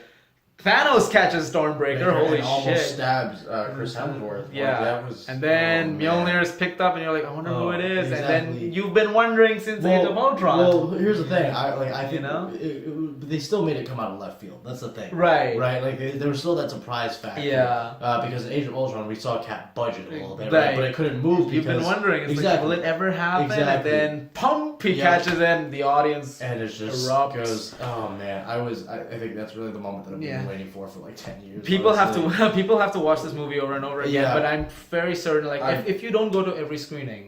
Thanos catches Stormbreaker. Holy shit! Almost stabs Chris Hemsworth. Yeah, and then Mjolnir is picked up, and you're like, I wonder who it is. Exactly. And then you've been wondering since Age of Ultron. Well, here's the thing. I think they still made it come out of left field. That's the thing. Right. Like there was still that surprise factor. Yeah. Because in Age of Ultron, we saw Cap budget a little bit, right? But it couldn't move because you've been wondering, it's like, will it ever happen? Exactly. And then pump, he catches in the audience, and it just goes. Oh man, I think that's really the moment that I've been waiting for like 10 years. People have to watch this movie over and over again. Yeah. But I'm very certain, like, if you don't go to every screening,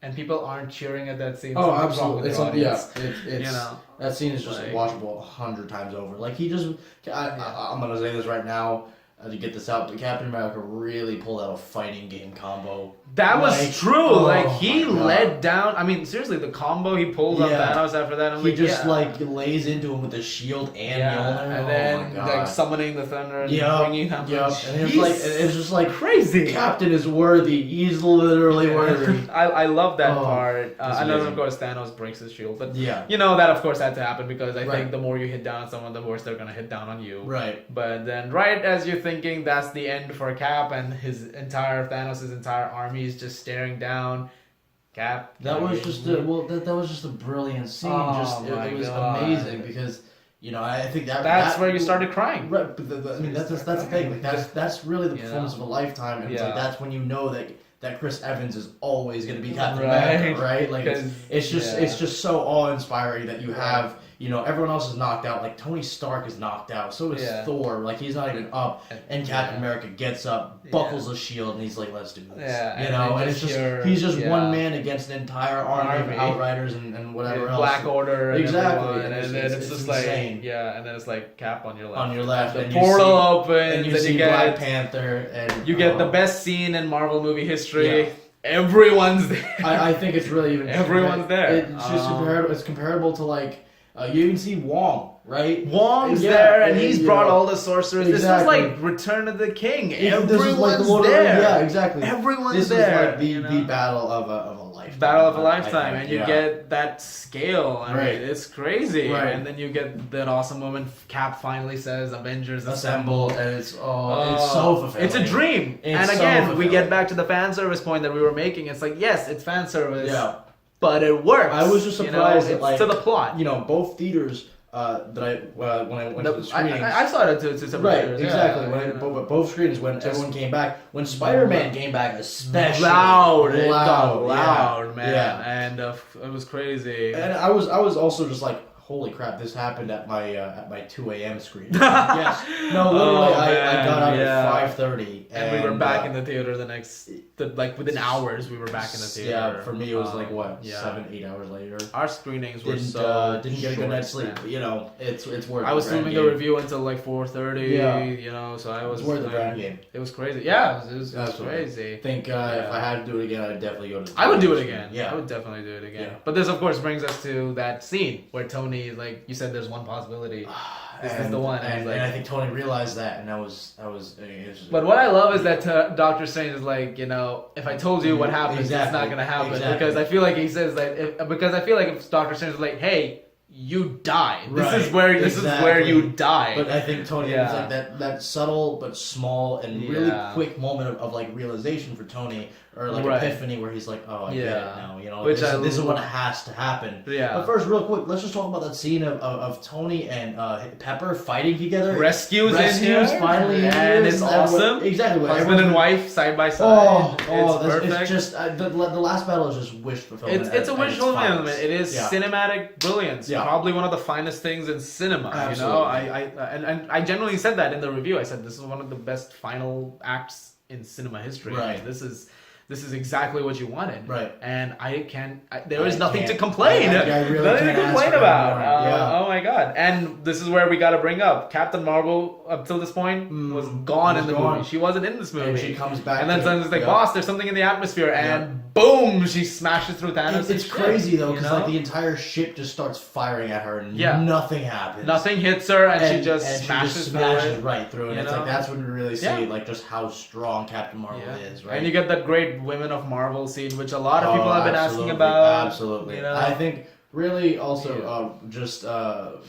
and people aren't cheering at that scene, absolutely, it's that scene is just watchable 100 times over. Like I'm gonna say this right now. To get this out, but Captain America really pulled out a fighting game combo. That was true. Like he led down. I mean, seriously, the combo he pulled on Thanos after that. He just lays into him with the shield and Mjolnir, and then like summoning the thunder and bringing him. And it's just like crazy. Captain is worthy. He's literally worthy. I love that part. And then of course Thanos breaks his shield, but you know that of course had to happen because I think the more you hit down on someone, the worse they're gonna hit down on you. Right. But then right as you're thinking that's the end for Cap and Thanos' entire army is just staring down. Cap. That was just that was just a brilliant scene. It was amazing because I think that's where you started crying. Right, but that's the thing. Like that's really the performance of a lifetime, and it's like that's when you know that Chris Evans is always going to be Captain America, right? Like it's just so awe-inspiring that you have. Everyone else is knocked out. Like Tony Stark is knocked out. So is Thor. Like he's not even up. And Captain America gets up, buckles a shield, and he's like, "Let's do this." And it's just he's just one man against an entire army of Outriders and whatever else. Black Order. And exactly. And then it's just insane. and then it's like Cap on your left. On your left. The portal opens, and you see Black Panther, and you get the best scene in Marvel movie history. Yeah. Everyone's there. I think it's really even. Everyone's there. It's just comparable. It's comparable to like. You even see Wong, right? Wong's there, and he's brought all the sorcerers. Exactly. This was like Return of the King. Everyone's there. Yeah, exactly. Everyone's there. This is like the battle of a lifetime. Battle of a lifetime, and you get that scale. I mean, it's crazy. Right. And then you get that awesome moment. Cap finally says, "Avengers assemble," and it's so fulfilling. It's a dream. And again, we get back to the fan service point that we were making. It's like, yes, it's fan service. Yeah. But it works. I was just surprised that, like, to the plot. Both theaters that when I went to the screenings, I saw it to some theaters. Exactly. Both screenings when everyone came back, when Spider-Man came back, especially loud, man, and it was crazy. And I was also just like, holy crap, this happened at my 2 a.m. screen. Yes. No, literally, I got out at 5:30. And we were back in the theater within hours, we were back in the theater. Yeah, for me, it was 7-8 hours later. Our screenings were didn't get a good night's sleep. It's worth it. I was filming the review until 4:30, so I was... It's worth the brand game. It was crazy. Yeah, it was crazy. I think if I had to do it again, I'd definitely go to the I would do it again. Yeah. I would definitely do it again. Yeah. But this, of course, brings us to that scene where Tony, like you said, there's one possibility. This is the one. And I think Tony realized that, and that was but what I love is that Doctor Strange is like, if I told you what happens, it's not going to happen. Because I feel like he says that, if Doctor Strange is like, hey, you die. This is where you die. But I think Tony was like that subtle but small and really quick moment of like realization for Tony, or like epiphany, where he's like, oh, I get it now. This is what has to happen. Yeah. But first, real quick, let's just talk about that scene of Tony and Pepper fighting together. Rescues finally, and it's awesome. Exactly. Husband and wife side by side. It's perfect. It's just the last battle is just wish fulfillment. It's a wish fulfillment. It is cinematic brilliance. Yeah. Probably one of the finest things in cinema. Absolutely. I genuinely said that in the review. I said this is one of the best final acts in cinema history. Right. This is exactly what you wanted. Right. And there is nothing to complain. I really nothing to complain about. Oh my god. And this is where we got to bring up Captain Marvel up till this point was gone in the movie. She wasn't in this movie. And she comes back. And then suddenly it's like, boss, there's something in the atmosphere. And boom, she smashes through Thanos. It's crazy though, because like the entire ship just starts firing at her and nothing happens. Nothing hits her, and she just smashes right through it. It's like that's when you really see like just how strong Captain Marvel is, right? And you get that great Women of Marvel scene, which a lot of people have been asking about. Absolutely. I think really also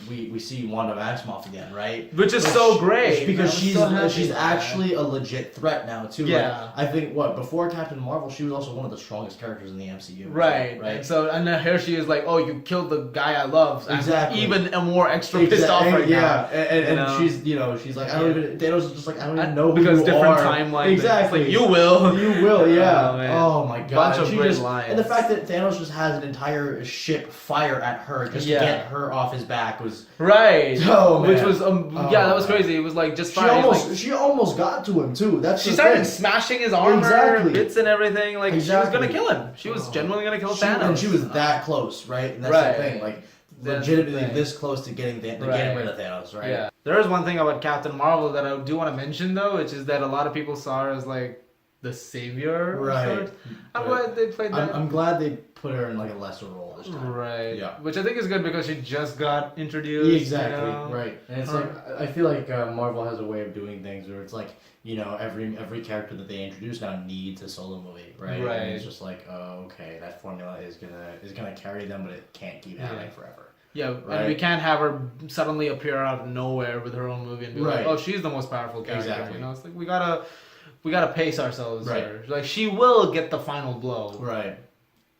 we see Wanda Maximoff again, right? Which is so great because she's actually a legit threat now too. Yeah, like, I think before Captain Marvel, she was also one of the strongest characters in the MCU. Right. Right. And so then here she is like, oh, you killed the guy I love. Exactly. I'm even more extra pissed off right now. And she's like, I don't even. Thanos is just like, I don't even know who because you different are. timelines. Exactly. Like, you will. You will. Yeah. Oh my god. Bunch of great lines. And the fact that Thanos just has an entire ship fire at her just to get her off his back was right. Oh man. Which was that was crazy. It was like just fine. She almost got to him too. She started smashing his armor, bits and everything. Like she was gonna kill him. She was genuinely gonna kill Thanos. And she was that close, right? And that's the thing. Like legitimately this close to getting rid of Thanos, right? Yeah. There is one thing about Captain Marvel that I do want to mention though, which is that a lot of people saw her as like the savior. Right. I'm glad they played that. I'm glad they put her in like a lesser role this time. Right. Yeah. Which I think is good because she just got introduced. Exactly. Right. And it's like I feel like Marvel has a way of doing things where it's like, every character that they introduce now needs a solo movie, right? Right. And it's just like, oh, okay, that formula is gonna carry them, but it can't keep happening forever. Yeah, right? And we can't have her suddenly appear out of nowhere with her own movie and be like, oh, she's the most powerful character. Exactly. It's like we gotta pace ourselves here. Like she will get the final blow. Right.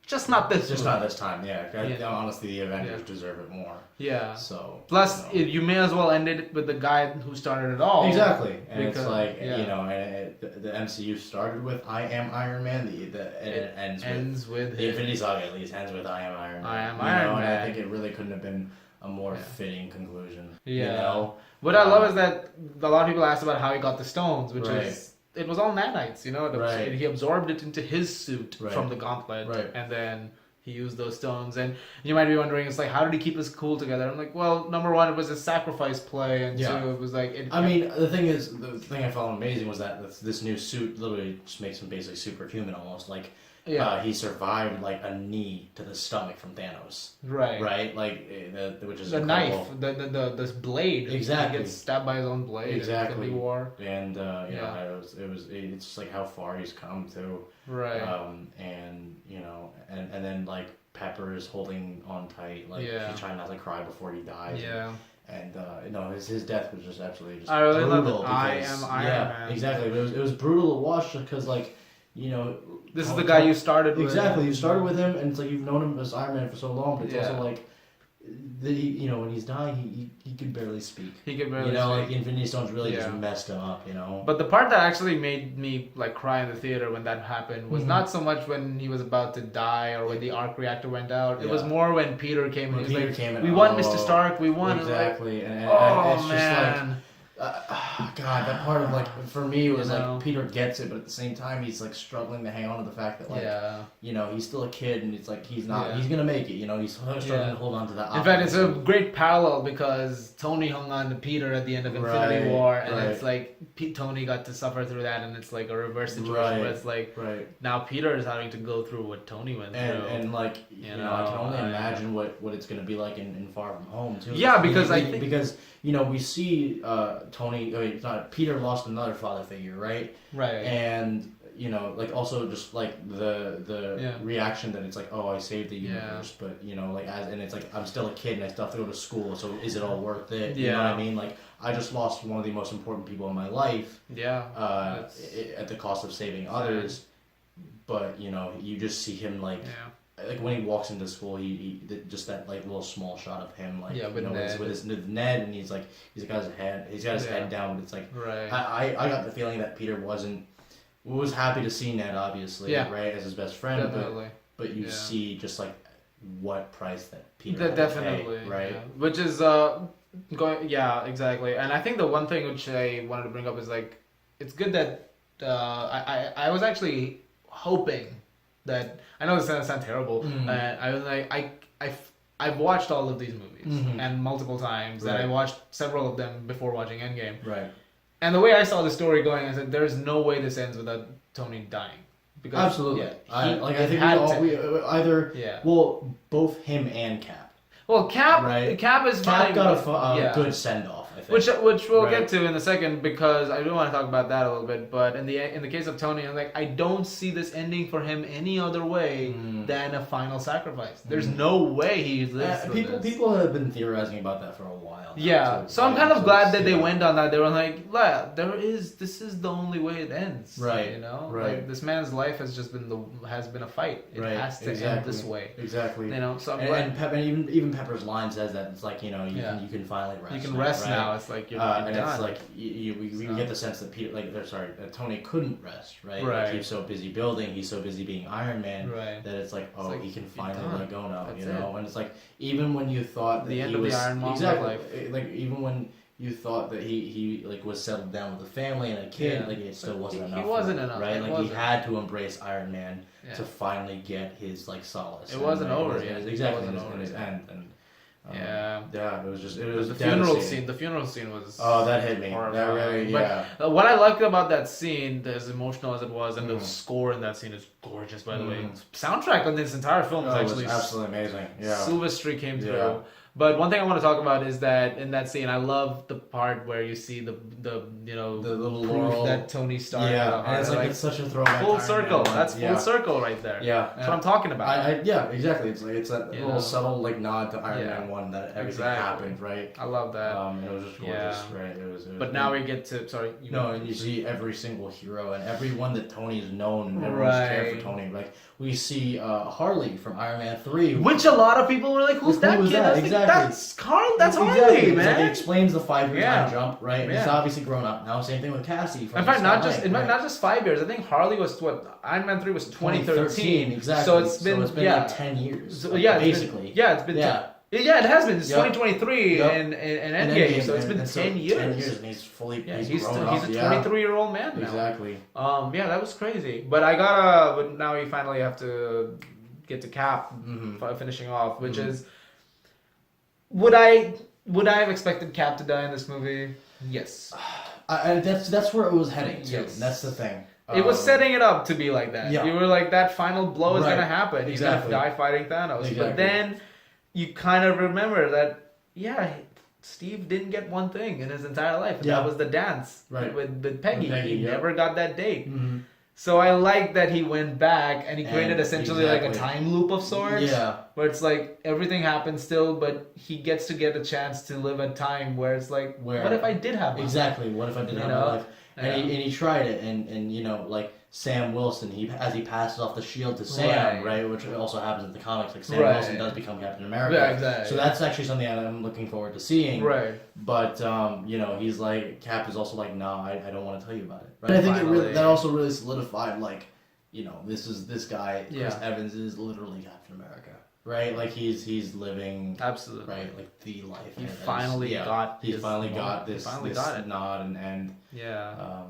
Just not this. Just not this time. Yeah. Honestly, the Avengers deserve it more. Yeah. So. Plus, you may as well end it with the guy who started it all. Exactly. And it's like the MCU started with I Am Iron Man. It ends with the Infinity Saga. At least ends with I Am Iron Man. I Am Iron Man. And I think it really couldn't have been a more fitting conclusion. Yeah. What I love is that a lot of people asked about how he got the stones, which is. It was all nanites, He absorbed it into his suit from the gauntlet, and then he used those stones. And you might be wondering, it's like, how did he keep his cool together? I'm like, well, number one, it was a sacrifice play, and two, it was like... the thing I found amazing was that this new suit literally just makes him basically superhuman almost, like... Yeah. He survived like a knee to the stomach from Thanos. Right. Right? Like, which is the incredible. Knife, this blade. Exactly. He gets stabbed by his own blade. Exactly. In War. And, it's just like how far he's come to. Right. And then like Pepper is holding on tight. Like, he's trying not to cry before he dies. Yeah. And his death was just absolutely just brutal. Because, I am Iron Man. Exactly. It was brutal to watch because like, this is the guy you started with. Exactly, you started with him, and it's like you've known him as Iron Man for so long, but it's also like, when he's dying, he could barely speak. He could barely speak. Like Infinity Stones really just messed him up, But the part that actually made me like cry in the theater when that happened was not so much when he was about to die or when the arc reactor went out. It was more when Peter came and he was like, we won, Mr. Stark, we won. Exactly, and it's man. Just like... God, that part of like for me was like Peter gets it, but at the same time he's like struggling to hang on to the fact that like he's still a kid and it's like he's gonna make it. He's struggling to hold on to that. In fact, it's a great parallel because Tony hung on to Peter at the end of Infinity War, and it's like Tony got to suffer through that, and it's like a reverse situation where it's like now Peter is having to go through what Tony went through, and like I can only imagine what it's gonna be like in Far From Home too. Yeah, because because we see Peter lost another father figure, right? Right. And like also just like the reaction that it's like, oh, I saved the universe, but and it's like I'm still a kid and I still have to go to school, so is it all worth it? You know what I mean? Like I just lost one of the most important people in my life. Yeah. At the cost of saving others, but you just see him like. Yeah. Like when he walks into school, he just that like little small shot of him, like with Ned, and he's got his head down, but it's like I got the feeling that Peter was happy to see Ned, obviously, right, as his best friend, definitely. But you see just like what price that Peter had definitely to pay, right, which is exactly, and I think the one thing which I wanted to bring up is like it's good that I was actually hoping that I know this sounds terrible. I was like, I've watched all of these movies and multiple times, and I watched several of them before watching Endgame. Right. And the way I saw the story going, I said, "There's no way this ends without Tony dying." Because, absolutely. I think we either both him and Cap. Well, Cap is Cap got a good send off. I think. Which we'll get to in a second, because I do want to talk about that a little bit. But in the case of Tony, I'm like, I don't see this ending for him any other way than a final sacrifice. There's no way he lives through this. People have been theorizing about that for a while now. Yeah, so I'm kind of glad that they went on that. They were like, yeah, this is the only way it ends. Right. You know? Right. Like, this man's life has just been a fight. It has to end this way. Exactly. You know, so I'm glad. glad. And even Pepper's line says that it's like, you know, you can finally rest. You can rest now. It's like you're and done. it's like we get the sense that Tony couldn't rest, right? Right. Like, he's so busy building, he's so busy being Iron Man, right. that it's like, oh, he can finally let go now. That's you know, and it's like, even when you thought that the end he of was the Iron Man exactly life, like even when you thought that he like was settled down with a family and a kid, like it still wasn't enough. He wasn't enough, right? Like he had to embrace Iron Man to finally get his like solace. It wasn't over. Exactly. In his end. And it was the funeral scene. The funeral scene was that hit me. That really, But what I liked about that scene, as emotional as it was, and the score in that scene is gorgeous. By the way, soundtrack on this entire film is actually absolutely amazing. Yeah, Silvestri came through. But one thing I want to talk about is that in that scene, I love the part where you see the little proof Laurel that Tony started. Yeah, and it's like it's such a throwback. Full circle. That's full circle right there. Yeah, that's what I'm talking about. Exactly. It's that little subtle like nod to Iron Man 1 that everything happened, right? I love that. It was just gorgeous, right? It was but now we get to and you see every single hero and everyone that Tony's known, everyone's cared for Tony. Like we see Harley from Iron Man 3, which a lot of people were like, "Who's that kid?" Exactly. That's Carl. That's Harley, man. Like, it explains the 5-year time jump, right? And he's obviously grown up now. Same thing with Cassie. In fact, not just 5 years. I think Harley was Iron Man 3 was 2013. Exactly. So it's been like 10 years. So, basically. It's been. Yeah, it has been. It's 2023 and Endgame, so it's been 10 years. 10 years, and he's fully he's grown a up. 23-year-old man now. Exactly. That was crazy. But but now we finally have to get to Cap finishing off, which is, would I have expected Cap to die in this movie? Yes. That's where it was heading to. Yes. That's the thing. It was setting it up to be like that. Yeah. You were like, that final blow is going to happen. He's going to die fighting Thanos. Exactly. But then you kind of remember that, Steve didn't get one thing in his entire life. And that was the dance with Peggy. He never got that date. Mm-hmm. So I like that he went back and he created essentially like a time loop of sorts. Yeah. Where it's like everything happens still, but he gets to get a chance to live a time where it's like, what if I did have my life? Exactly. What if I did have my life? And he tried it, and like Sam Wilson, as he passes off the shield to Sam, right, which also happens in the comics, like Sam Wilson does become Captain America. Yeah, exactly. So that's actually something I'm looking forward to seeing. Right. But he's like, Cap is also like, no, I don't want to tell you about it. Right. And I think that also really solidified, like, this guy, Chris Evans, is literally Captain America. Right, like he's living absolutely right, like the life. He finally got this nod and yeah.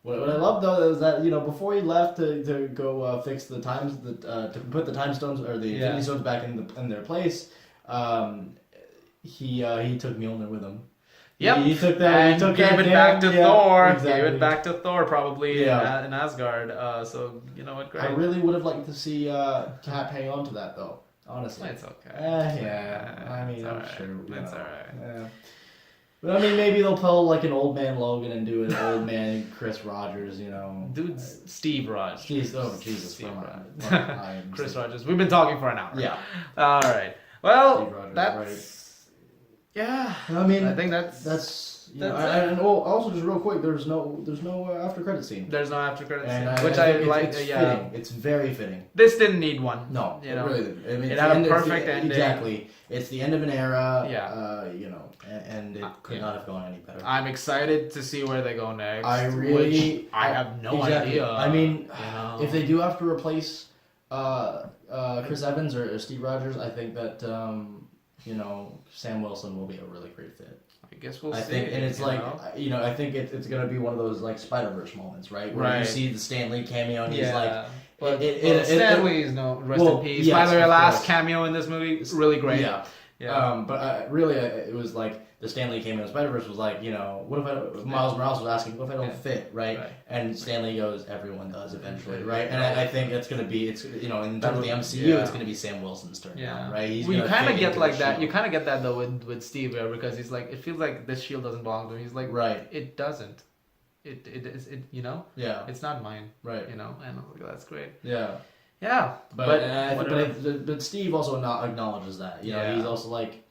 What I love though is that before he left to go fix the times to put the time stones or the Infinity Stones back in their place, he took Mjolnir with him. Yep. He took that and gave it back to Thor. Exactly. Gave it back to Thor probably in Asgard. So what? Great. I really would have liked to see Cap hang on to that though. Honestly, it's okay. I mean, I'm sure. It's alright. Yeah. But I mean, maybe they'll pull like an old man Logan and do an old man Chris Rogers, Dude's Steve Rogers. Jesus. Steve Rogers. Chris Rogers. We've been talking for an hour. Yeah. All right. Well, Rogers, that's... Right. Yeah. I mean, I think that's... and also just real quick, there's no after credit scene. There's no after credit scene, which I like. It's fitting. It's very fitting. This didn't need one. No, it really didn't. I mean, it had a perfect ending. Exactly. It's the end of an era. Yeah. And it could not have gone any better. I'm excited to see where they go next. I have no idea. I mean, if they do have to replace Chris Evans or Steve Rogers, I think that Sam Wilson will be a really great fit. I guess we'll see. Think, and it's I think it's gonna be one of those like Spider-Verse moments, right? Where you see the Stan Lee cameo and he's like, Stan Lee's rest in peace. By the way, last cameo in this movie, really great. Yeah. But really, it was like the Stan Lee came in Spider-Verse was like, you know, what if Miles Morales was asking, what if I don't fit, right? And Stan Lee goes, everyone does eventually, right? And I think it's going to be, you know, in terms of the MCU, it's going to be Sam Wilson's turn now, right? Well, you kind of get like that. You kind of get that though with Steve, because he's like, it feels like this shield doesn't belong to him. He's like, it doesn't. It is, you know? Yeah. It's not mine. Right. You know? And that's great. Yeah. Yeah. But Steve also acknowledges that. You know, he's also like,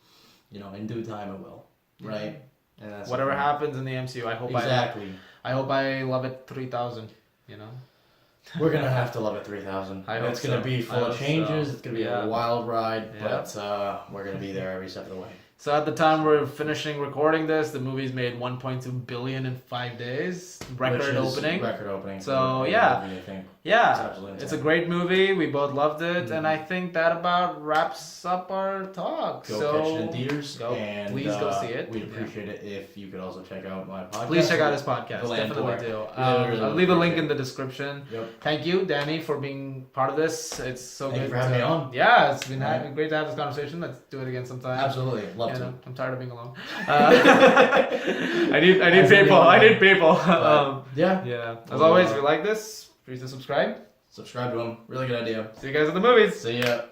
you know, in due time it will. Right? And that's whatever happens in the MCU, I hope I hope I love it 3,000, you know? We're going to have to love it 3,000. It's going to be full of changes. It's going to be a wild ride, but we're going to be there every step of the way. So at the time we're finishing recording this, the movie's made 1.2 billion in 5 days. Record opening. So it's a great movie. We both loved it, and I think that about wraps up our talk. Go catch it in theaters. Please go see it. We'd appreciate it if you could also check out my podcast. Please check out his podcast. Definitely do. I'll leave a link in the description. Thank you, Danny, for being part of this. It's so Thank good you for having me on. Yeah, it's been great to have this conversation. Let's do it again sometime. Absolutely. I'm tired of being alone. I need people. I need people. Yeah. As always, if you like this, please subscribe. Subscribe to them. Really good idea. See you guys at the movies. See ya.